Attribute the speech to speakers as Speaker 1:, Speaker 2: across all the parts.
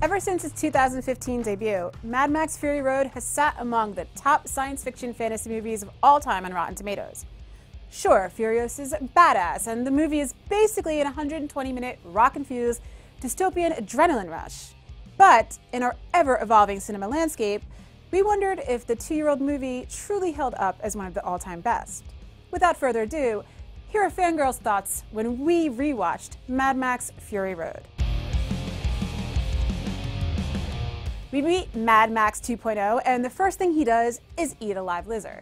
Speaker 1: Ever since its 2015 debut, Mad Max Fury Road has sat among the top science fiction fantasy movies of all time on Rotten Tomatoes. Sure, Furiosa is badass, and the movie is basically an 120-minute rock-infused dystopian adrenaline rush. But in our ever-evolving cinema landscape, we wondered if the 2-year-old movie truly held up as one of the all-time best. Without further ado, here are Fangirl's thoughts when we rewatched Mad Max Fury Road. We meet Mad Max 2.0, and the first thing he does is eat a live lizard.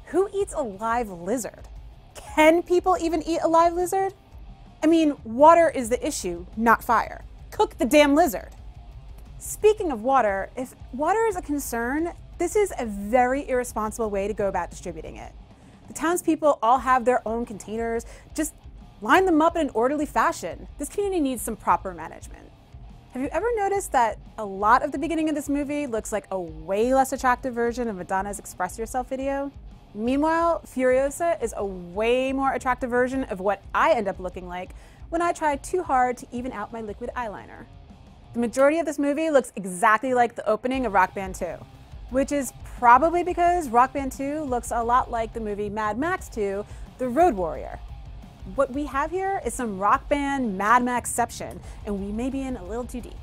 Speaker 1: Who eats a live lizard? Can people even eat a live lizard? I mean, water is the issue, not fire. Cook the damn lizard. Speaking of water, if water is a concern, this is a very irresponsible way to go about distributing it. The townspeople all have their own containers. Just line them up in an orderly fashion. This community needs some proper management. Have you ever noticed that a lot of the beginning of this movie looks like a way less attractive version of Madonna's Express Yourself video? Meanwhile, Furiosa is a way more attractive version of what I end up looking like when I try too hard to even out my liquid eyeliner. The majority of this movie looks exactly like the opening of Rock Band 2, which is probably because Rock Band 2 looks a lot like the movie Mad Max 2, The Road Warrior. What we have here is some Rock Band Mad Maxception, and we may be in a little too deep.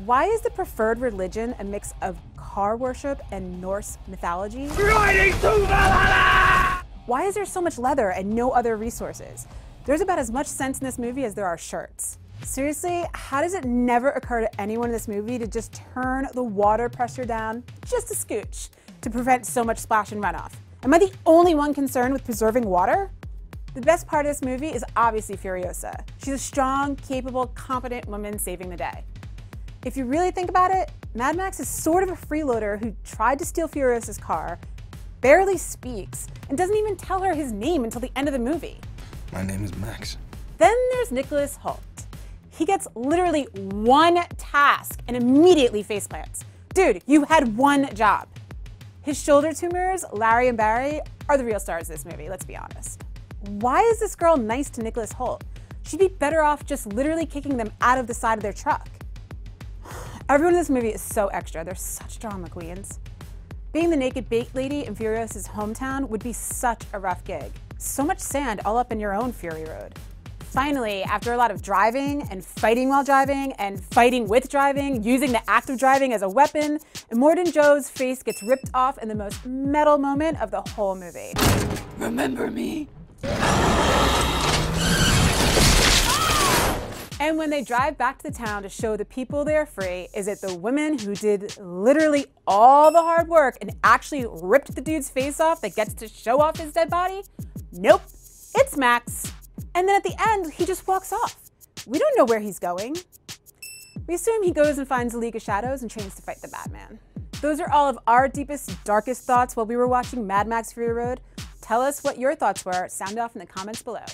Speaker 1: Why is the preferred religion a mix of car worship and Norse mythology? Riding to Valhalla! Why is there so much leather and no other resources? There's about as much sense in this movie as there are shirts. Seriously, how does it never occur to anyone in this movie to just turn the water pressure down just a scooch to prevent so much splash and runoff? Am I the only one concerned with preserving water? The best part of this movie is obviously Furiosa. She's a strong, capable, competent woman saving the day. If you really think about it, Mad Max is sort of a freeloader who tried to steal Furiosa's car, barely speaks, and doesn't even tell her his name until the end of the movie.
Speaker 2: My name is Max.
Speaker 1: Then there's Nicholas Hoult. He gets literally one task and immediately faceplants. Dude, you had one job. His shoulder tumors, Larry and Barry, are the real stars of this movie, let's be honest. Why is this girl nice to Nicholas Hoult? She'd be better off just literally kicking them out of the side of their truck. Everyone in this movie is so extra. They're such drama queens. Being the naked bait lady in Furiosa's hometown would be such a rough gig. So much sand all up in your own Fury Road. Finally, after a lot of driving and fighting while driving and fighting with driving, using the act of driving as a weapon, Morden Joe's face gets ripped off in the most metal moment of the whole movie.
Speaker 2: Remember me?
Speaker 1: And when they drive back to the town to show the people they are free, is it the women who did literally all the hard work and actually ripped the dude's face off that gets to show off his dead body? Nope, it's Max. And then at the end, he just walks off. We don't know where he's going. We assume he goes and finds the League of Shadows and trains to fight the Batman. Those are all of our deepest, darkest thoughts while we were watching Mad Max Fury Road. Tell us what your thoughts were. Sound off in the comments below.